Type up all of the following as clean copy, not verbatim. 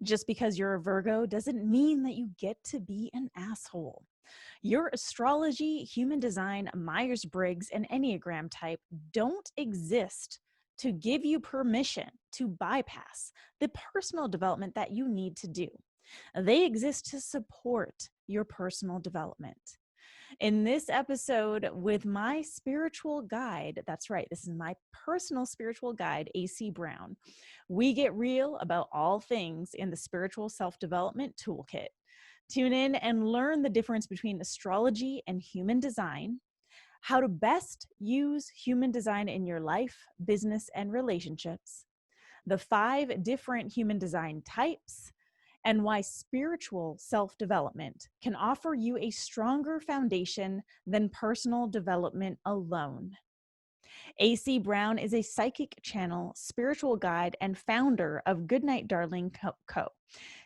Just because you're a Virgo doesn't mean that you get to be an asshole. Your astrology, human design, Meyers-Briggs, and enneagram type don't exist to give you permission to bypass the personal development that you need to do. They exist to support your personal development. In this episode with my spiritual guide, that's right, this is my personal spiritual guide, Aycee Brown, we get real about all things in the spiritual self-development toolkit. Tune in and learn the difference between astrology and human design, how to best use human design in your life, business, and relationships, the 5 different human design types, and why spiritual self-development can offer you a stronger foundation than personal development alone. Aycee Brown is a psychic channel, spiritual guide, and founder of Goodnight Darling Co.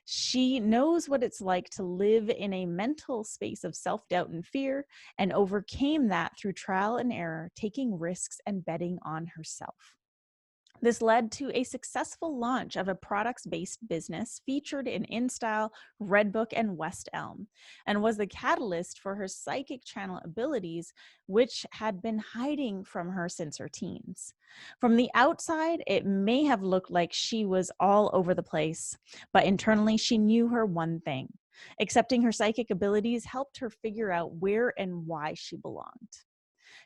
She knows what it's like to live in a mental space of self-doubt and fear, and overcame that through trial and error, taking risks and betting on herself. This led to a successful launch of a products-based business featured in InStyle, Redbook, and West Elm, and was the catalyst for her psychic channel abilities, which had been hiding from her since her teens. From the outside, it may have looked like she was all over the place, but internally she knew her one thing. Accepting her psychic abilities helped her figure out where and why she belonged.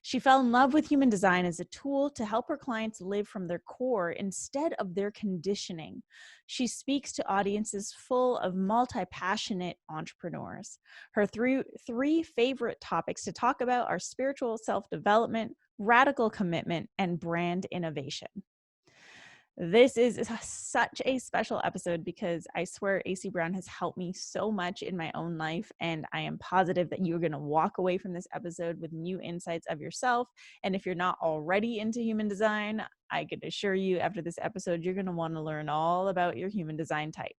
She fell in love with human design as a tool to help her clients live from their core instead of their conditioning. She speaks to audiences full of multi-passionate entrepreneurs. Her three favorite topics to talk about are spiritual self-development, radical commitment, and brand innovation. This is such a special episode because I swear Aycee Brown has helped me so much in my own life, and I am positive that you're going to walk away from this episode with new insights of yourself. And if you're not already into human design, I can assure you after this episode, you're going to want to learn all about your human design type.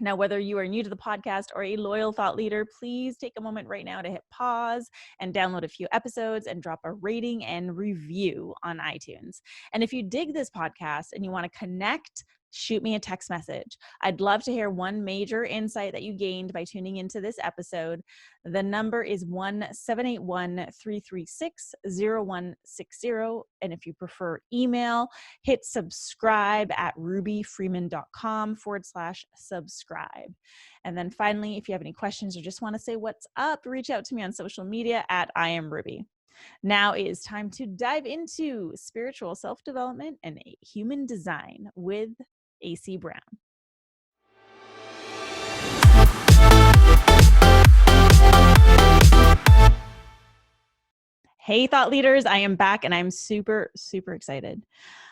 Now, whether you are new to the podcast or a loyal thought leader, please take a moment right now to hit pause and download a few episodes and drop a rating and review on iTunes. And if you dig this podcast and you want to connect, shoot me a text message. I'd love to hear one major insight that you gained by tuning into this episode. The number is 1-781-336-0160. And if you prefer email, hit subscribe at rubyfremon.com/subscribe. And then finally, if you have any questions or just want to say what's up, reach out to me on social media at I am Ruby. Now it is time to dive into spiritual self-development and human design with Aycee Brown. Hey, thought leaders, I am back and I'm super, super excited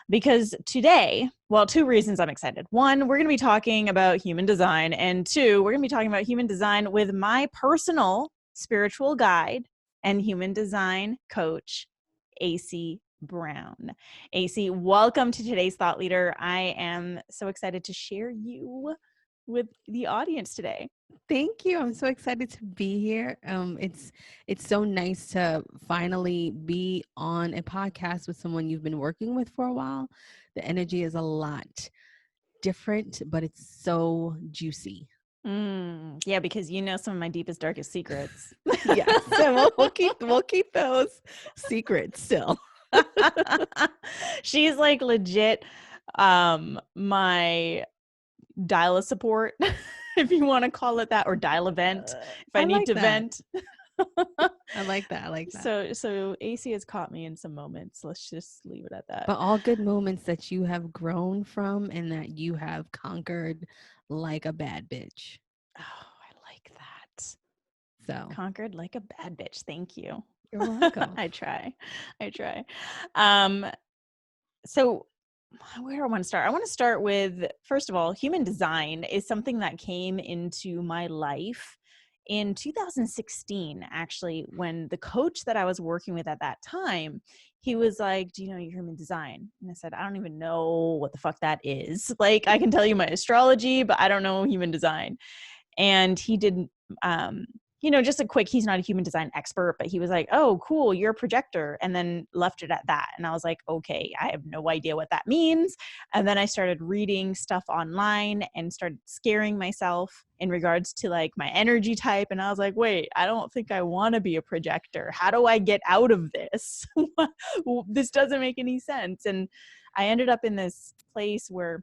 because today, well, 2 reasons I'm excited. 1, we're going to be talking about human design, and 2, we're going to be talking about human design with my personal spiritual guide and human design coach, Aycee Brown. Aycee, welcome to today's Thought Leader. I am so excited to share you with the audience today. Thank you. I'm so excited to be here. It's so nice to finally be on a podcast with someone you've been working with for a while. The energy is a lot different, but it's so juicy. Yeah, because you know some of my deepest, darkest secrets. Yes, and we'll keep those secrets still. She's like legit my dial-a support, if you want to call it that, or dial a vent if I need to vent. I like that. So Aycee has caught me in some moments. Let's just leave it at that. But all good moments that you have grown from and that you have conquered like a bad bitch. Oh, I like that. So conquered like a bad bitch. Thank you. You're welcome. I try. So where do I want to start? I want to start with, first of all, human design is something that came into my life in 2016, actually, when the coach that I was working with at that time, he was like, do you know your human design? And I said, I don't even know what the fuck that is. Like, I can tell you my astrology, but I don't know human design. And he did just a quick, he's not a human design expert, but he was like, oh, cool, you're a projector. And then left it at that. And I was like, okay, I have no idea what that means. And then I started reading stuff online and started scaring myself in regards to like my energy type. And I was like, wait, I don't think I want to be a projector. How do I get out of this? This doesn't make any sense. And I ended up in this place where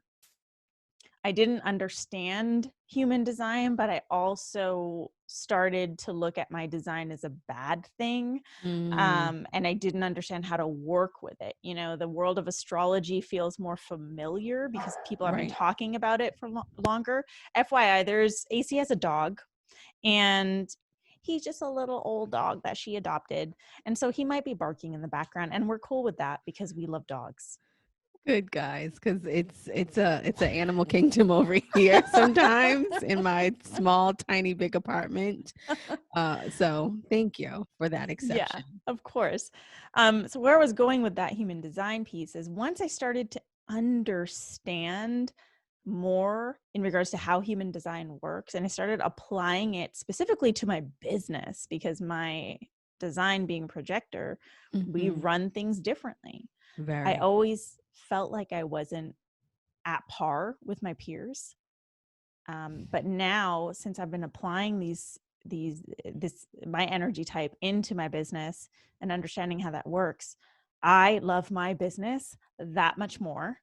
I didn't understand human design, but I also started to look at my design as a bad thing. Mm, And I didn't understand how to work with it. The world of astrology feels more familiar because people have been right. talking about it for longer. FYI, Aycee has a dog, and he's just a little old dog that she adopted. And so he might be barking in the background, and we're cool with that because we love dogs. Good guys, because it's a animal kingdom over here sometimes in my small, tiny, big apartment. So thank you for that Yeah, exception. of course. So where I was going with that human design piece is once I started to understand more in regards to how human design works, and I started applying it specifically to my business because my design being projector, we Hmm. run things differently. I Very. always felt like I wasn't at par with my peers. But now, since I've been applying this my energy type into my business and understanding how that works, I love my business that much more.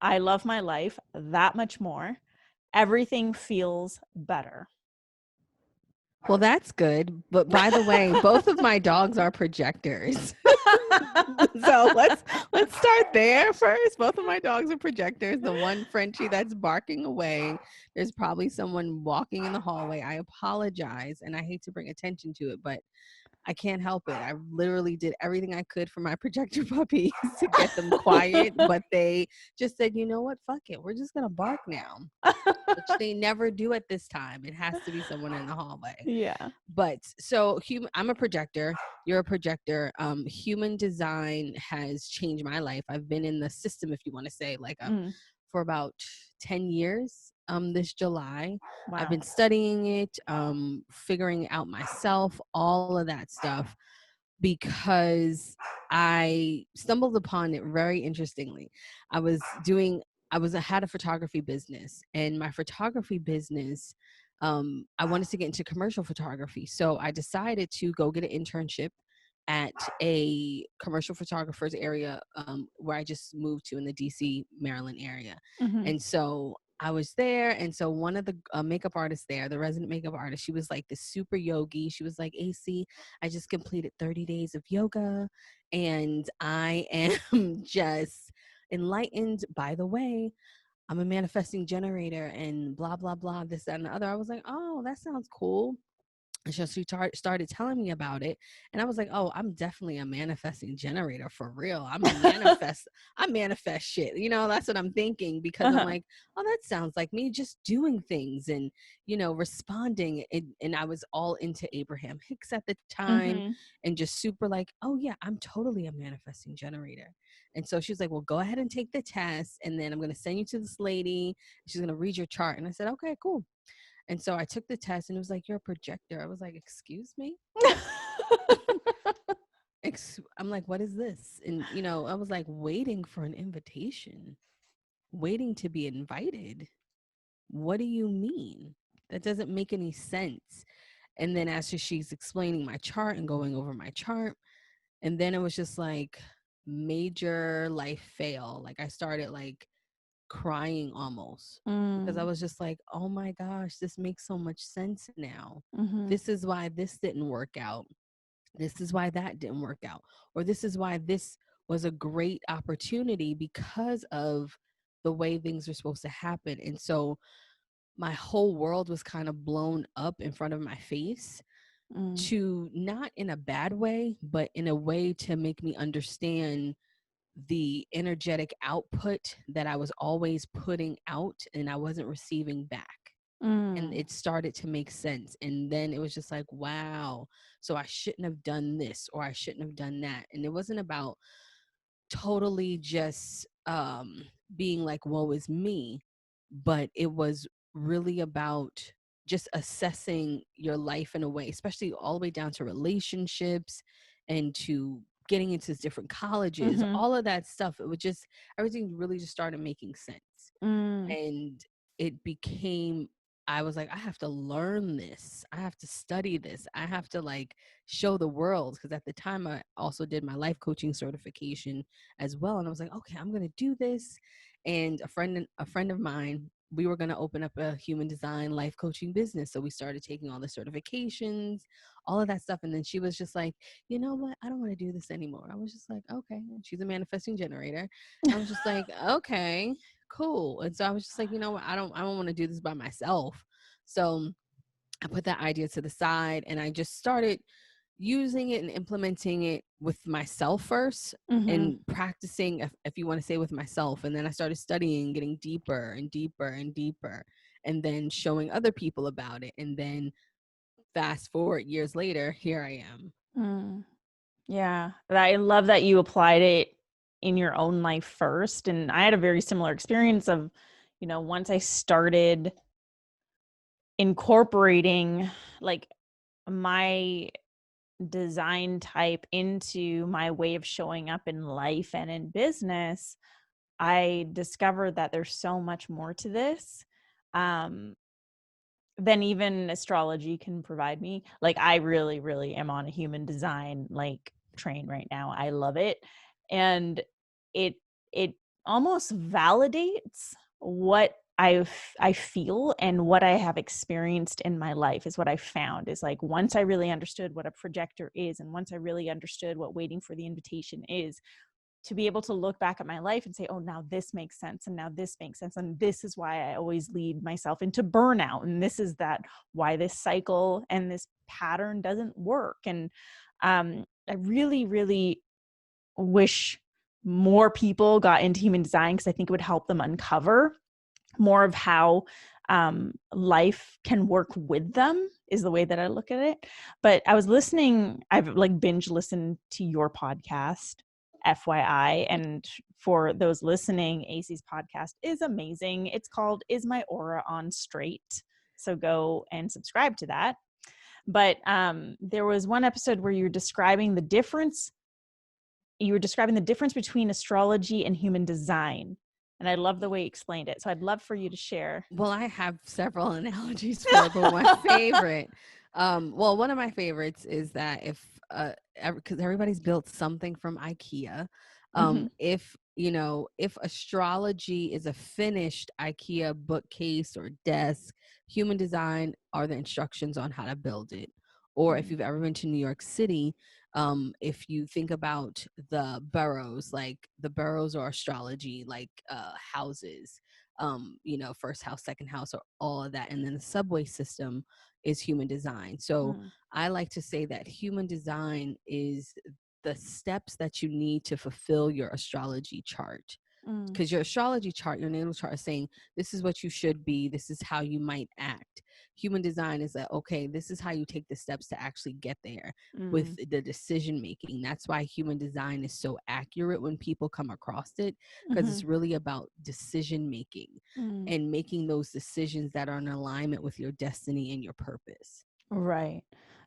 I love my life that much more. Everything feels better. Well, that's good. But by the way, both of my dogs are projectors. So let's start there first. Both of my dogs are projectors. The one Frenchie that's barking away, there's probably someone walking in the hallway. I apologize and I hate to bring attention to it, but I can't help it. I literally did everything I could for my projector puppies to get them quiet, but they just said, "You know what? Fuck it. We're just going to bark now." Which they never do at this time. It has to be someone in the hallway. Yeah. But so I'm a projector, you're a projector. Human design has changed my life. I've been in the system, if you want to say, like Mm, for about 10 years. This July I've wow. been studying it, figuring out myself, all of that stuff, because I stumbled upon it very interestingly. I was doing I had a photography business, and my photography business, I wanted to get into commercial photography. So I decided to go get an internship at a commercial photographer's area, where I just moved to in the DC, Maryland area. Hmm. And so I was there. And so one of the makeup artists there, the resident makeup artist, she was like this super yogi. She was like, AC, I just completed 30 days of yoga and I am just enlightened. By the way, I'm a manifesting generator and blah, blah, blah, this, that, and the other. I was like, oh, that sounds cool. And so she started telling me about it. And I was like, oh, I'm definitely a manifesting generator for real. I manifest shit. That's what I'm thinking, because I'm Uh-huh. like, oh, that sounds like me just doing things and, responding. And I was all into Abraham Hicks at the time Hmm. and just super like, oh, yeah, I'm totally a manifesting generator. And so she was like, well, go ahead and take the test. And then I'm going to send you to this lady. She's going to read your chart. And I said, okay, cool. And so I took the test and it was like, you're a projector. I was like, excuse me? I'm like, what is this? And, I was like waiting for an invitation, waiting to be invited. What do you mean? That doesn't make any sense. And then as she's explaining my chart and going over my chart, and then it was just like major life fail. Like I started like crying almost, because I Mm, was just like, oh my gosh, this makes so much sense now. hmm. This is why this didn't work out. This is why that didn't work out. Or this is why this was a great opportunity because of the way things were supposed to happen. And so my whole world was kind of blown up in front of my face, Mm, to not in a bad way, but in a way to make me understand the energetic output that I was always putting out and I wasn't receiving back. And mm, it started to make sense. And then it was just like, wow, so I shouldn't have done this or I shouldn't have done that. And it wasn't about totally just being like, woe is me, but it was really about just assessing your life in a way, especially all the way down to relationships and to getting into different colleges, Mm-hmm. all of that stuff. It would just, everything really just started making sense. Mm. And it became, I was like, I have to learn this. I have to study this. I have to like show the world. Because at the time I also did my life coaching certification as well. And I was like, okay, I'm gonna do this. And a friend of mine, we were going to open up a human design life coaching business. So we started taking all the certifications, all of that stuff. And then she was just like, you know what? I don't want to do this anymore. I was just like, okay. And she's a manifesting generator. I was just like, okay, cool. And so I was just like, you know what? I don't want to do this by myself. So I put that idea to the side and I just started using it and implementing it with myself first Mm-hmm. and practicing, if you want to say with myself. And then I started studying, getting deeper and deeper and deeper, and then showing other people about it. And then fast forward years later, here I am. Mm. Yeah. I love that you applied it in your own life first. And I had a very similar experience of, once I started incorporating like my design type into my way of showing up in life and in business, I discovered that there's so much more to this um, than even astrology can provide me. Like I really, really am on a human design like train right now. I love it. And it it almost validates what I feel and what I have experienced in my life is what I found is like once I really understood what a projector is and once I really understood what waiting for the invitation is, to be able to look back at my life and say, oh, now this makes sense. And now this makes sense. And this is why I always lead myself into burnout. And this is why this cycle and this pattern doesn't work. And I really, really wish more people got into human design because I think it would help them uncover more of how life can work with them is the way that I look at it. But I was listening, I've like binge listened to your podcast, FYI. And for those listening, Aycee's podcast is amazing. It's called Is My Aura on Straight? So go and subscribe to that. But there was one episode where you were describing the difference. You were describing the difference between astrology and human design. And I love the way you explained it. So I'd love for you to share. Well, I have several analogies for it, but my favorite, well, one of my favorites is that if, because everybody's built something from IKEA, Mm-hmm. if astrology is a finished IKEA bookcase or desk, human design are the instructions on how to build it. Or if you've ever been to New York City, if you think about the boroughs, like the boroughs or astrology, like houses, first house, second house, or all of that. And then the subway system is human design. So I like to say that human design is the steps that you need to fulfill your astrology chart. Because your astrology chart, your natal chart is saying, this is what you should be. This is how you might act. Human design is that, okay, this is how you take the steps to actually get there with the decision making. That's why human design is so accurate when people come across it, because it's really about decision making and making those decisions that are in alignment with your destiny and your purpose. Right.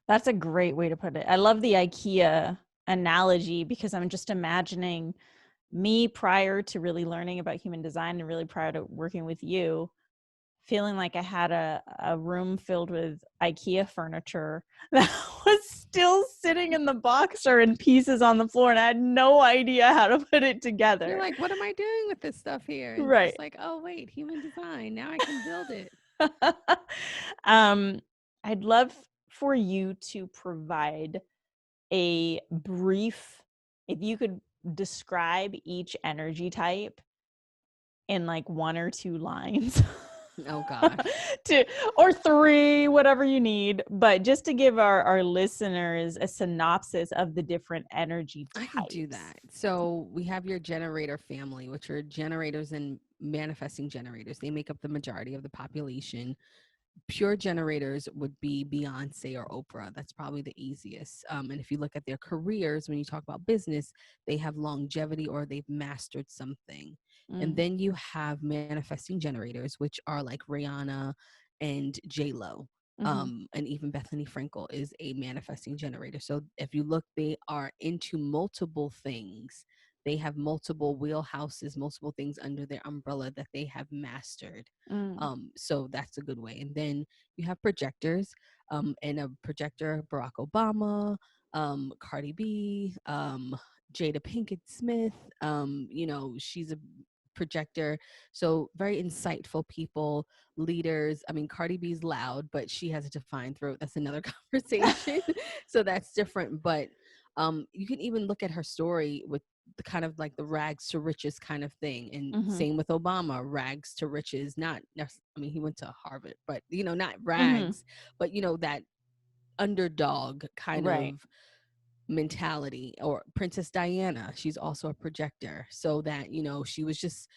That's a great way to put it. I love the IKEA analogy because I'm just imagining me prior to really learning about human design and really prior to working with you, feeling like I had a room filled with IKEA furniture that was still sitting in the box or in pieces on the floor, and I had no idea how to put it together. You're like, what am I doing with this stuff here? And right. it's like, oh, wait, human design. Now I can build it. I'd love for you to provide a brief, if you could describe each energy type in like 1 or 2 lines. Oh gosh. Or 3, whatever you need, but just to give our listeners a synopsis of the different energy types. I can do that. So we have your generator family, which are generators and manifesting generators. They make up the majority of the population. Pure generators would be Beyonce or Oprah. That's probably the easiest. And if you look at their careers, when you talk about business, they have longevity or they've mastered something. And then you have manifesting generators, which are like Rihanna and J-Lo. Mm-hmm. And even Bethany Frankel is a manifesting generator. So if you look, they are into multiple things. They have multiple wheelhouses, multiple things under their umbrella that they have mastered. Mm. So that's a good way. And then you have projectors, and a projector, Barack Obama, Cardi B, Jada Pinkett Smith. She's a projector. So very insightful people, leaders. I mean, Cardi B's loud, but she has a defined throat. That's another conversation. So that's different. But you can even look at her story with the kind of like the rags to riches kind of thing. And Mm-hmm. same with Obama, rags to riches, I mean, he went to Harvard, but not Mm-hmm. rags, but that underdog kind Right. of mentality. Or Princess Diana, she's also a projector, so that she was just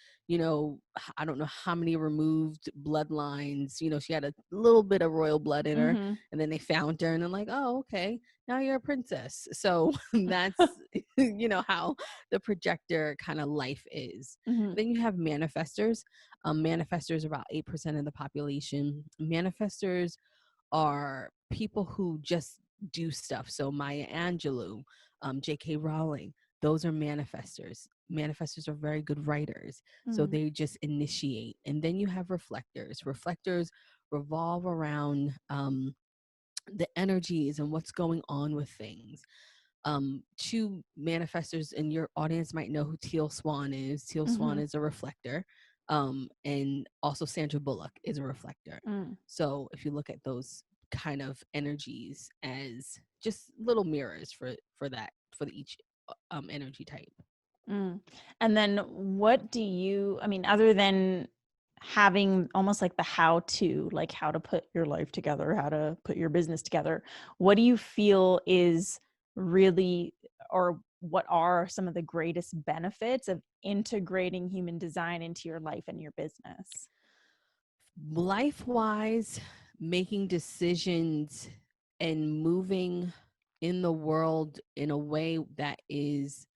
I don't know how many removed bloodlines. She had a little bit of royal blood in her, Mm-hmm. and then they found her and they're like, oh, okay, now you're a princess. So that's how the projector kind of life is. Mm-hmm. Then you have manifestors. Manifestors are about 8% of the population. Manifestors are people who just do stuff. So Maya Angelou, J.K. Rowling, those are manifestors. Manifestors are very good writers. So Mm. they just initiate. And then you have reflectors. Reflectors revolve around the energies and what's going on with things. Two manifestors in your audience might know who Teal Swan is. Teal Swan Mm-hmm. is a reflector. And also Sandra Bullock is a reflector. Mm. So if you look at those kind of energies as just little mirrors for each energy type. Mm. And then I mean, other than having almost like the how to, like how to put your life together, how to put your business together, what do you feel is really, or what are some of the greatest benefits of integrating human design into your life and your business? Life wise, making decisions and moving in the world in a way that is,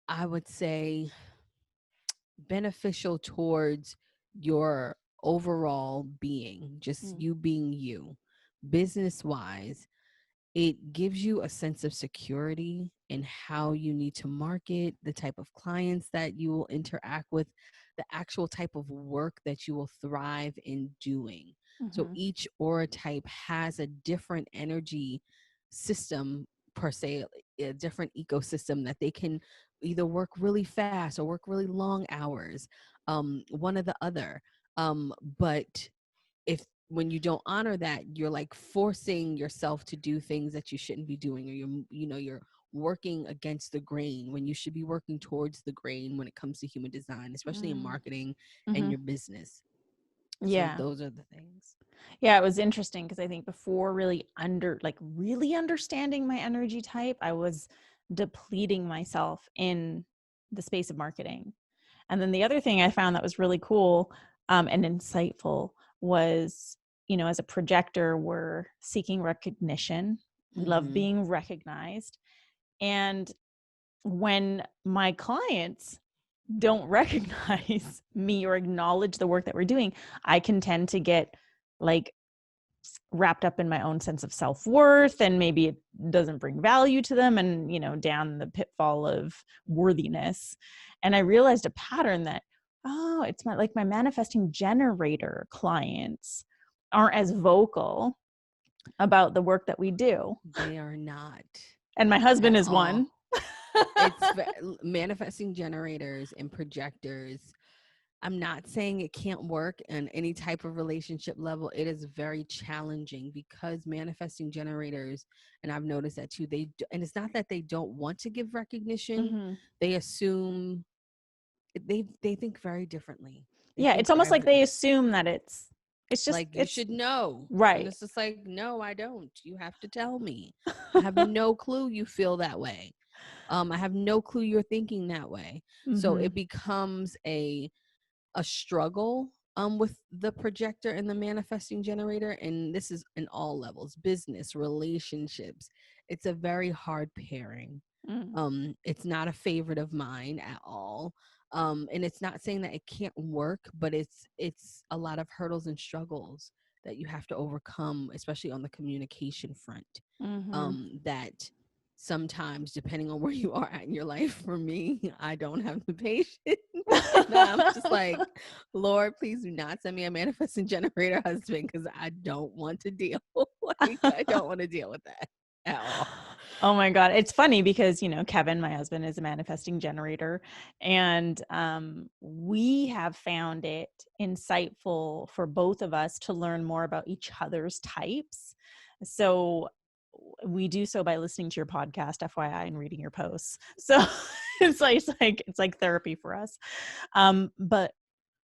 I would say, beneficial towards your overall being, just Mm. you being you. Business wise, it gives you a sense of security in how you need to market, the type of clients that you will interact with, the actual type of work that you will thrive in doing. So Mm-hmm. each aura type has a different energy system, per se, a different ecosystem that they can either work really fast or work really long hours, one or the other. But if when you don't honor that, you're like forcing yourself to do things that you shouldn't be doing, or you're working against the grain when you should be working towards the grain when it comes to human design, especially in Mm. marketing and Mm-hmm. your business. So Yeah. those are the things. Yeah, it was interesting because I think before really understanding my energy type, I was depleting myself in the space of marketing. And then the other thing I found that was really cool and insightful was, as a projector, we're seeking recognition. We love Mm-hmm. being recognized. And when my clients don't recognize me or acknowledge the work that we're doing, I can tend to get like wrapped up in my own sense of self-worth, and maybe it doesn't bring value to them, and down the pitfall of worthiness. And I realized a pattern that, oh, it's my manifesting generator clients aren't as vocal about the work that we do, They are not and my husband at is one. all. It's manifesting generators and projectors. I'm not saying it can't work in any type of relationship level. It is very challenging because manifesting generators, and I've noticed that too, and it's not that they don't want to give recognition. Mm-hmm. They assume they think very differently. They Yeah, think it's almost like they assume that it's just like you it's should know. And right. it's just like, no, I don't. You have to tell me. I have no clue you feel that way. I have no clue you're thinking that way. So Mm-hmm. it becomes a struggle with the projector and the manifesting generator, and this is in all levels: business, relationships. It's a very hard pairing. Mm. It's not a favorite of mine at all. And it's not saying that it can't work, but it's a lot of hurdles and struggles that you have to overcome, especially on the communication front. Mm-hmm. That sometimes, depending on where you are at in your life, for me, I don't have the patience. And I'm just like, Lord, please do not send me a manifesting generator husband, because I don't want to deal. Like, I don't want to deal with that at all. Oh my God. It's funny because, Kevin, my husband, is a manifesting generator. And we have found it insightful for both of us to learn more about each other's types. So we do so by listening to your podcast, FYI, and reading your posts. So it's like therapy for us. But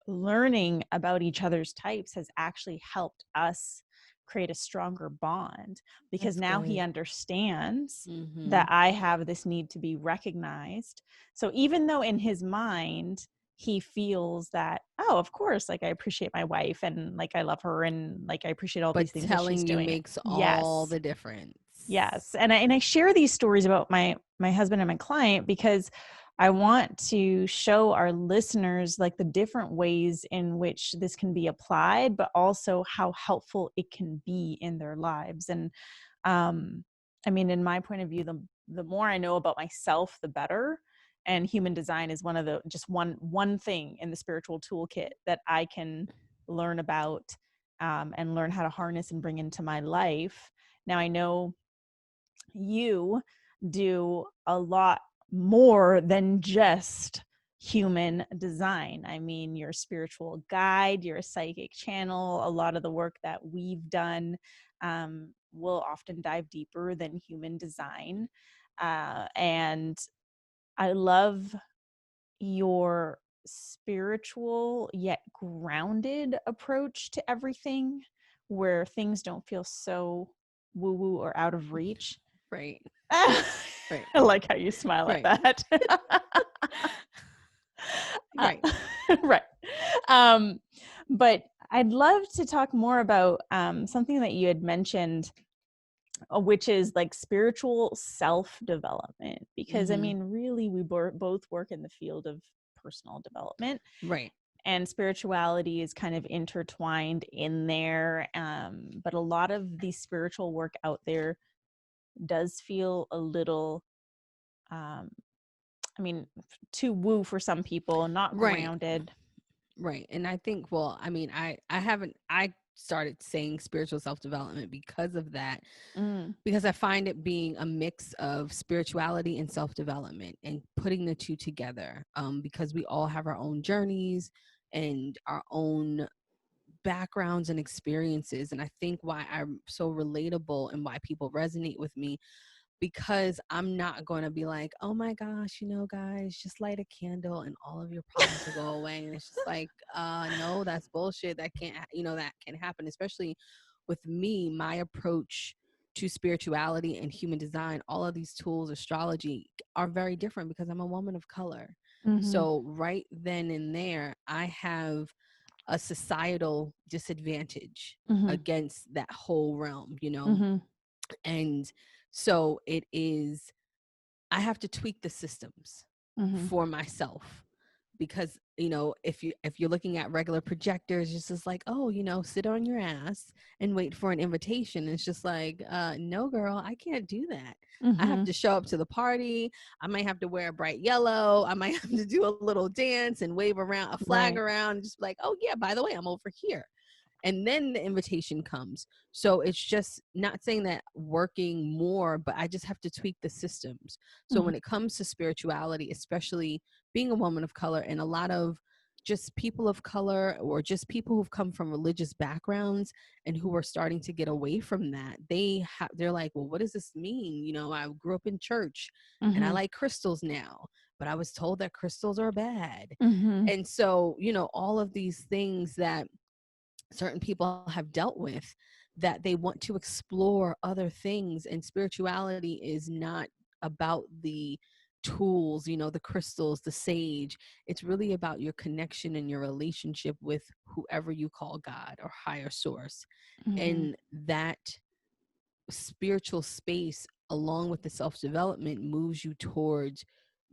learning about each other's types has actually helped us create a stronger bond, because That's now he good. understands Mm-hmm. that I have this need to be recognized. So even though in his mind he feels that, oh, of course, like I appreciate my wife and like I love her and like I appreciate all these But things that she's telling you doing. makes all Yes. the difference. Yes. And I share these stories about my husband and my client because I want to show our listeners like the different ways in which this can be applied, but also how helpful it can be in their lives. And I mean, in my point of view, the more I know about myself, the better. And human design is one of the just one thing in the spiritual toolkit that I can learn about and learn how to harness and bring into my life. Now I know you do a lot more than just human design. I mean, you're a spiritual guide, you're a psychic channel. A lot of the work that we've done will often dive deeper than human design. And I love your spiritual yet grounded approach to everything, where things don't feel so woo woo or out of reach. Right. Right. I like how you smile at Right. that. Right. Right. Um, but I'd love to talk more about something that you had mentioned, which is like spiritual self-development. Because I Mm-hmm. mean, really, we both work in the field of personal development, Right. and spirituality is kind of intertwined in there. But a lot of the spiritual work out there does feel a little um, I mean, too woo for some people, not Right. grounded. Right. And I think, well, I mean, I started saying spiritual self-development because of that, Mm, because I find it being a mix of spirituality and self-development and putting the two together, because we all have our own journeys and our own backgrounds and experiences. And I think why I'm so relatable and why people resonate with me, because I'm not going to be like, oh my gosh, guys, just light a candle and all of your problems will go away. And it's just like, no, that's bullshit. That can't, that can happen, especially with me, my approach to spirituality and human design. All of these tools, astrology, are very different because I'm a woman of color. mm-hmm, So right then and there, I have a societal disadvantage mm-hmm, against that whole realm. mm-hmm, And so it is, I have to tweak the systems mm-hmm. for myself, because if you're looking at regular projectors, it's just like, oh, sit on your ass and wait for an invitation. It's just like, no girl, I can't do that. I have Mm-hmm. to show up to the party. I might have to wear a bright yellow. I might have to do a little dance and wave around a flag Right. around, and just like, oh yeah, by the way, I'm over here. And then the invitation comes. So it's just not saying that working more, but I just have to tweak the systems. So Mm-hmm. when it comes to spirituality, especially being a woman of color, and a lot of just people of color, or just people who've come from religious backgrounds and who are starting to get away from that, they're like, well, what does this mean? I grew up in church and I Mm-hmm. like crystals now, but I was told that crystals are bad. Mm-hmm. And so, all of these things that certain people have dealt with, that they want to explore other things. And spirituality is not about the tools, the crystals, the sage. It's really about your connection and your relationship with whoever you call God or higher source. Mm-hmm. And that spiritual space, along with the self-development, moves you towards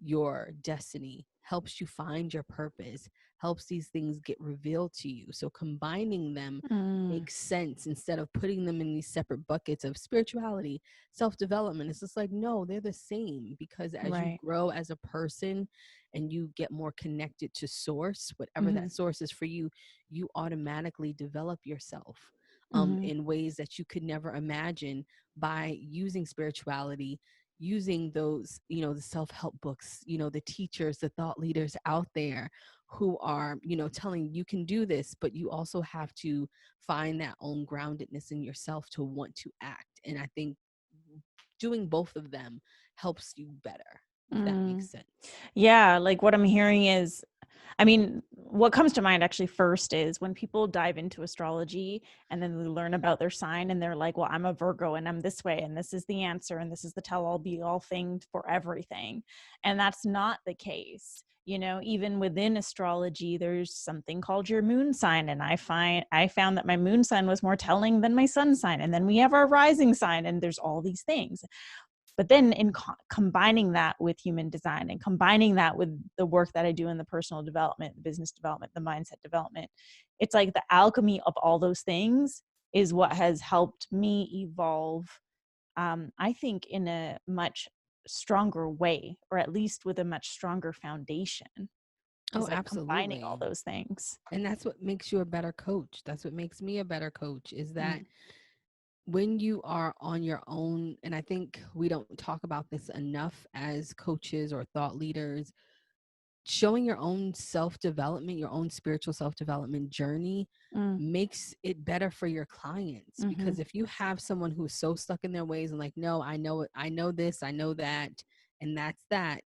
your destiny, helps you find your purpose, helps these things get revealed to you. So combining them Mm, makes sense instead of putting them in these separate buckets of spirituality, self-development. It's just like, no, they're the same, because as you right. grow as a person and you get more connected to source, whatever Mm-hmm. that source is for you, you automatically develop yourself Mm-hmm. in ways that you could never imagine by using spirituality, using those, the self-help books, the teachers, the thought leaders out there who are, telling you can do this, but you also have to find that own groundedness in yourself to want to act. And I think doing both of them helps you better, if that makes Mm. sense. Yeah, like what I'm hearing is, I mean, what comes to mind actually first is when people dive into astrology and then they learn about their sign and they're like, well, I'm a Virgo and I'm this way and this is the answer and this is the tell all be all thing for everything. And that's not the case. Even within astrology, there's something called your moon sign. And I found that my moon sign was more telling than my sun sign. And then we have our rising sign, and there's all these things. But then in combining that with human design and combining that with the work that I do in the personal development, the business development, the mindset development, it's like the alchemy of all those things is what has helped me evolve, I think, in a much stronger way, or at least with a much stronger foundation, Oh, is like combining all absolutely. those things. And that's what makes you a better coach. That's what makes me a better coach, is that Mm, when you are on your own, and I think we don't talk about this enough as coaches or thought leaders, showing your own self-development, your own spiritual self-development journey mm, makes it better for your clients. mm-hmm. Because if you have someone who is so stuck in their ways and like, no, I know it, I know this, I know that, and that's that,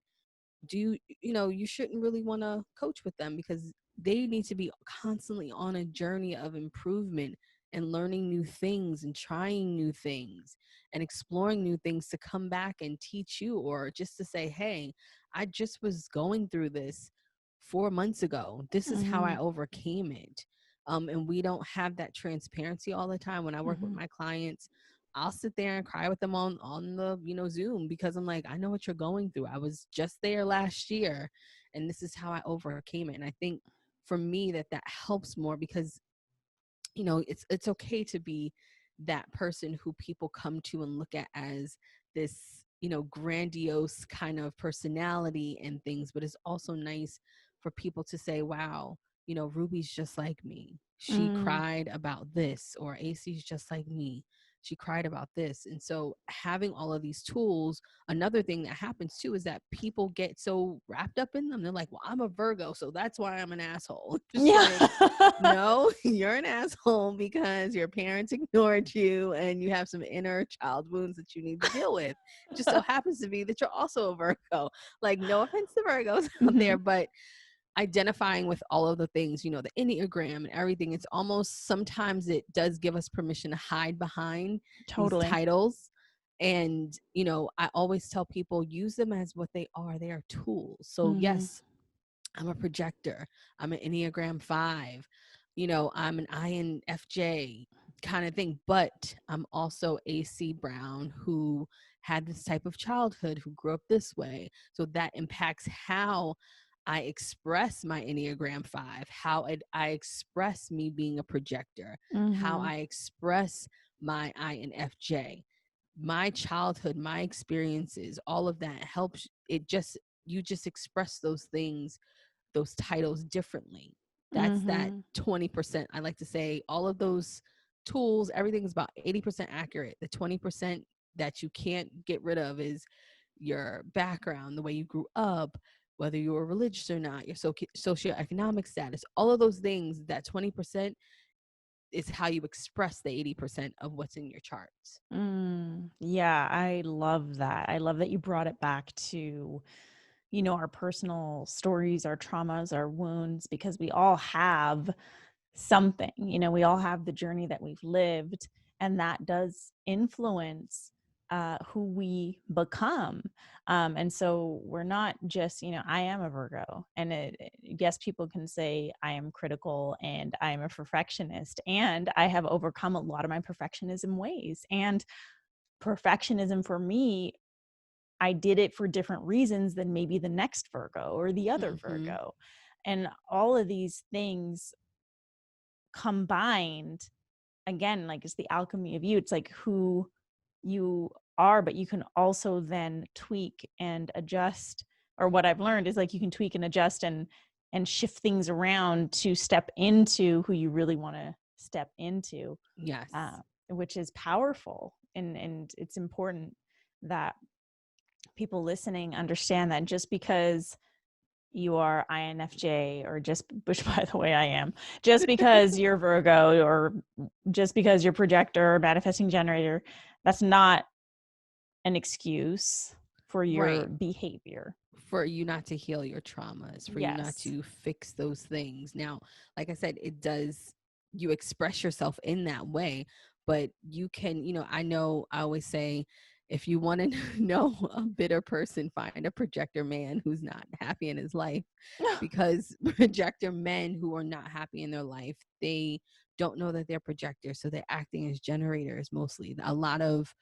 you shouldn't really want to coach with them, because they need to be constantly on a journey of improvement and learning new things and trying new things and exploring new things to come back and teach you, or just to say, hey, I just was going through this 4 months ago, this is how Mm-hmm. I overcame it. And we don't have that transparency all the time. When I work with Mm-hmm. my clients, I'll sit there and cry with them on the Zoom, because I'm like, I know what you're going through. I was just there last year, and this is how I overcame it. And I think for me that helps more, because it's okay to be that person who people come to and look at as this grandiose kind of personality and things, but it's also nice for people to say, wow, Ruby's just like me, she Mm, cried about this, or Aycee's just like me, she cried about this. And so having all of these tools, another thing that happens too is that people get so wrapped up in them. They're like, well, I'm a Virgo, so that's why I'm an asshole. Just yeah. like, no, you're an asshole because your parents ignored you and you have some inner child wounds that you need to deal with. It just so happens to be that you're also a Virgo. Like, no offense to Virgos out Mm-hmm. there, but identifying with all of the things, the enneagram and everything, it's almost, sometimes it does give us permission to hide behind these Totally. titles. And, I always tell people, use them as what they are. They are tools. So, Mm-hmm. yes, I'm a projector. I'm an Enneagram 5. I'm an INFJ kind of thing. But I'm also Aycee Brown, who had this type of childhood, who grew up this way. So that impacts how I express my Enneagram 5, how I express me being a projector, how Mm-hmm. I express my INFJ. My childhood, my experiences, all of that helps. You just express those things, those titles differently. That's that Mm-hmm. 20%. I like to say all of those tools, everything is about 80% accurate. The 20% that you can't get rid of is your background, the way you grew up, whether you were religious or not, your socioeconomic status, all of those things. That 20% is how you express the 80% of what's in your charts. Yeah, I love that. I love that you brought it back to, our personal stories, our traumas, our wounds, because we all have something, we all have the journey that we've lived, and that does influence who we become. And so we're not just, I am a Virgo, and yes, people can say I am critical and I am a perfectionist, and I have overcome a lot of my perfectionism ways. And perfectionism for me I did it for different reasons than maybe the next Virgo or the other Mm-hmm. Virgo. And all of these things combined, again, like it's the alchemy of you. It's like who you are, but you can also then tweak and adjust. Or what I've learned is like you can tweak and adjust and shift things around to step into who you really want to step into, Yes. which is powerful. And it's important that people listening understand that just because you are INFJ, or just, which by the way I am, just because you're Virgo, or just because you're projector or manifesting generator, that's not an excuse for your Right. behavior. For you not to heal your traumas, for you not Yes. to fix those things. Now, like I said, it does, you express yourself in that way, but you can, I always say, if you want to know a bitter person, find a projector man who's not happy in his life, because projector men who are not happy in their life, they don't know that they're projectors. So they're acting as generators mostly. A lot of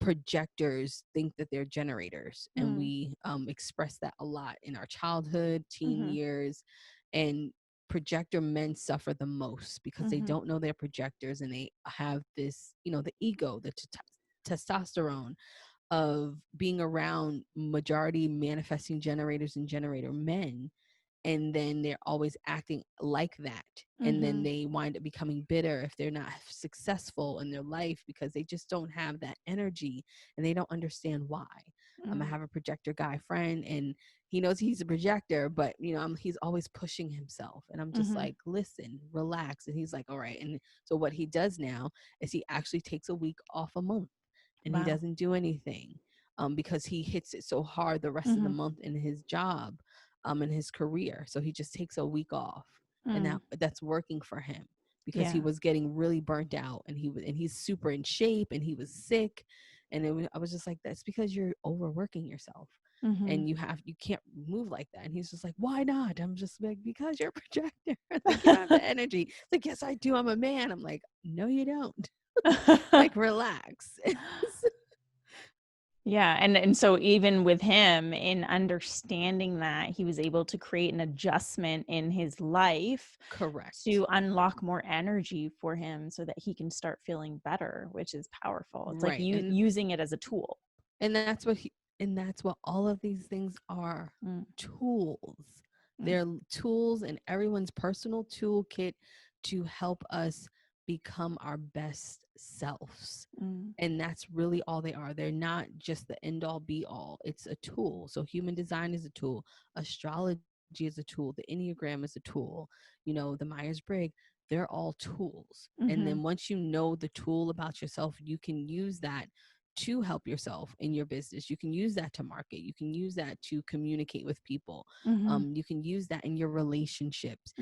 projectors think that they're generators, and we express that a lot in our childhood, teen years, and projector men suffer the most because they don't know they're projectors, and they have this, the ego, the testosterone of being around majority manifesting generators and generator men, and then they're always acting like that, and then they wind up becoming bitter if they're not successful in their life because they just don't have that energy, and they don't understand why. I have a projector guy friend, and he knows he's a projector, but he's always pushing himself, and I'm just like, listen, relax. And he's like, all right. And so what he does now is he actually takes a week off a month, and he Wow. doesn't do anything, because he hits it so hard the rest of the month in his job, in his career. So he just takes a week off, and that's working for him, because he was getting really burnt out, and he's super in shape, and he was sick. And I was just like, that's because you're overworking yourself, and you can't move like that. And he's just like, why not? I'm just like, because you're a projector. Like, you don't have the energy. It's like, yes, I do. I'm a man. I'm like, no, you don't. Like, relax. Yeah. And so even with him, in understanding that, he was able to create an adjustment in his life. Correct. To unlock more energy for him so that he can start feeling better, which is powerful. It's like you using it as a tool. And that's what all of these things are. Tools. They're tools in everyone's personal toolkit to help us become our best selves. And that's really all they are. They're not just the end all be all. It's a tool. So human design is a tool. Astrology is a tool. The enneagram is a tool. The Meyers-Briggs, they're all tools. And then once you know the tool about yourself, you can use that to help yourself in your business. You can use that to market. You can use that to communicate with people. You can use that in your relationships,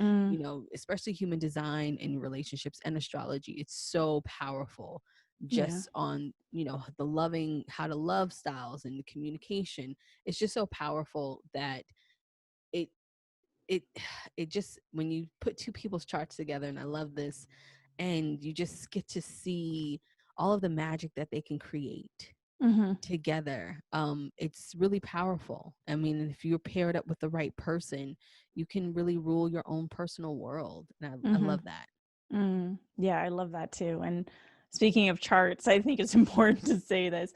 especially human design and relationships and astrology. It's so powerful just on, the loving, how to love styles and the communication. It's just so powerful that it just, when you put two people's charts together, and I love this, and you just get to see all of the magic that they can create together. It's really powerful. I mean, if you're paired up with the right person, you can really rule your own personal world. And I love that. Yeah, I love that too. And speaking of charts, I think it's important to say this.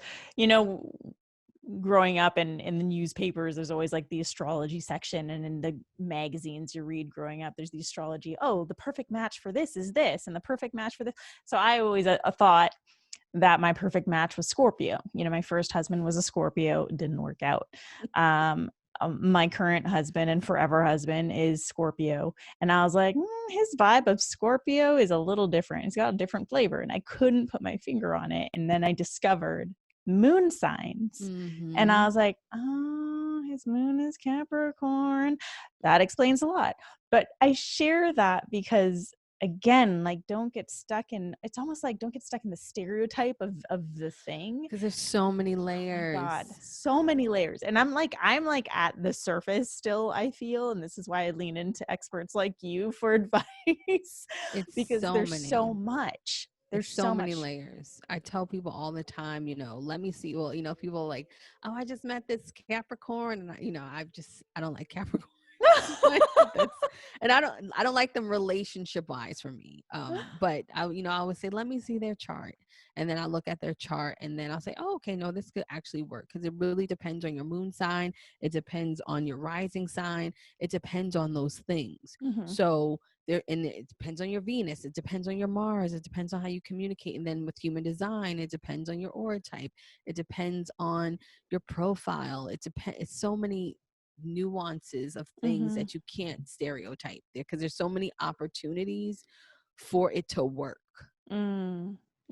Growing up in the newspapers, there's always like the astrology section, and in the magazines you read growing up, there's the astrology. Oh, the perfect match for this is this, and the perfect match for this. So I always thought that my perfect match was Scorpio. My first husband was a Scorpio. It didn't work out. My current husband and forever husband is Scorpio. And I was like, his vibe of Scorpio is a little different. It's got a different flavor. And I couldn't put my finger on it. And then I discovered moon signs. And I was like, oh, his moon is Capricorn. That explains a lot. But I share that because, again, like, don't get stuck in, it's almost like don't get stuck in the stereotype of the thing, because there's so many layers. Oh God, so many layers. And I'm like at the surface still, I feel, and this is why I lean into experts like you for advice. It's because so there's many. so much. There's It's so so many much. layers. I tell people all the time, let me see. Well, people are like, oh, I just met this Capricorn, and I don't like Capricorn. But that's, and I don't like them relationship wise for me. But I always say, let me see their chart, and then I look at their chart, and then I'll say, oh, okay, no, this could actually work, because it really depends on your moon sign, it depends on your rising sign, it depends on those things. Mm-hmm. So there, and it depends on your Venus, it depends on your Mars, it depends on how you communicate, and then with human design, it depends on your aura type, it depends on your profile. It's so many nuances of things Mm-hmm. that you can't stereotype there, because there's so many opportunities for it to work.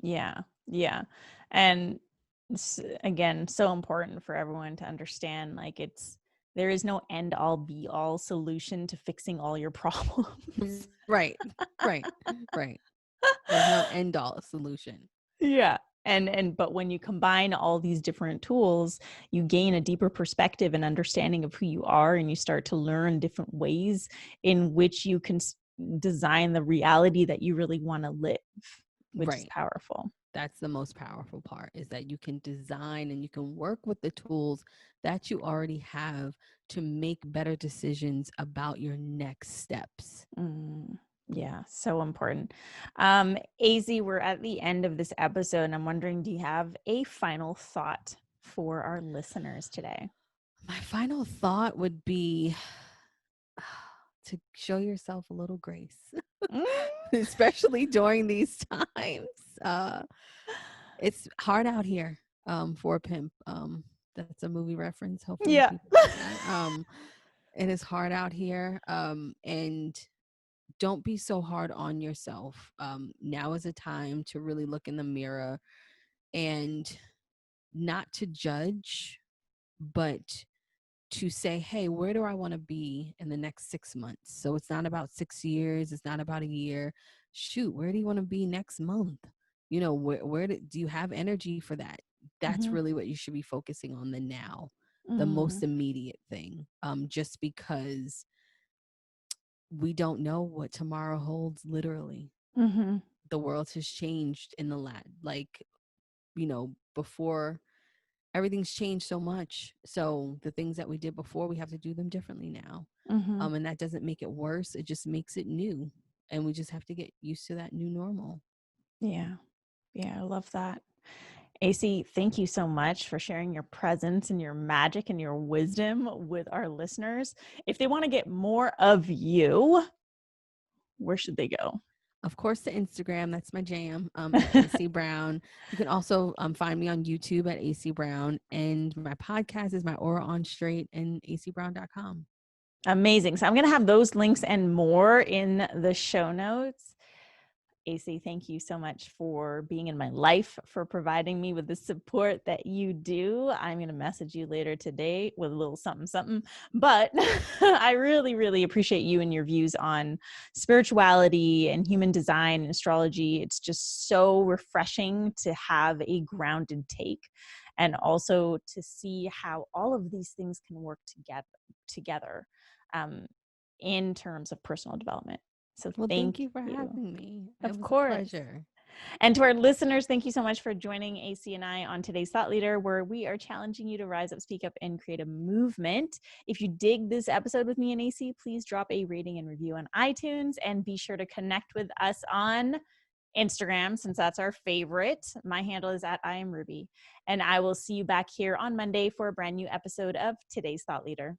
Yeah. Yeah. And again, so important for everyone to understand, like, there is no end all be all solution to fixing all your problems. Right. Right. Right. There's no end all solution. Yeah. But when you combine all these different tools, you gain a deeper perspective and understanding of who you are, and you start to learn different ways in which you can design the reality that you really want to live, which is Right. powerful. That's the most powerful part, is that you can design and you can work with the tools that you already have to make better decisions about your next steps. Yeah, so important. Aycee, we're at the end of this episode, and I'm wondering, do you have a final thought for our listeners today? My final thought would be to show yourself a little grace, Mm, especially during these times. It's hard out here for a pimp. That's a movie reference. Hopefully yeah. people get that. It is hard out here. And don't be so hard on yourself. Now is a time to really look in the mirror and not to judge, but to say, hey, where do I want to be in the next 6 months? So it's not about 6 years. It's not about a year. Shoot, where do you want to be next month? Where do you have energy for that? That's Mhm. really what you should be focusing on, the now, the Mm, most immediate thing. Just because we don't know what tomorrow holds, literally. mhm, The world has changed in the before, everything's changed so much. So the things that we did before, we have to do them differently now. mhm. And that doesn't make it worse. It just makes it new. And we just have to get used to that new normal. Yeah. Yeah, I love that. Aycee, thank you so much for sharing your presence and your magic and your wisdom with our listeners. If they want to get more of you, where should they go? Of course, the Instagram, that's my jam, at Aycee Brown. You can also find me on YouTube at Aycee Brown. And my podcast is My Aura on Straight, and aceebrown.com. Amazing. So I'm going to have those links and more in the show notes. Aycee, thank you so much for being in my life, for providing me with the support that you do. I'm going to message you later today with a little something, something. But I really, really appreciate you and your views on spirituality and human design and astrology. It's just so refreshing to have a grounded take, and also to see how all of these things can work together um, in terms of personal development. So Well, thank thank you for you. having me. It Of was a course. pleasure. And to our listeners, thank you so much for joining Aycee and I on today's Thought Leader, where we are challenging you to rise up, speak up, and create a movement. If you dig this episode with me and Aycee, please drop a rating and review on iTunes, and be sure to connect with us on Instagram, since that's our favorite. My handle is at I am Ruby, and I will see you back here on Monday for a brand new episode of today's Thought Leader.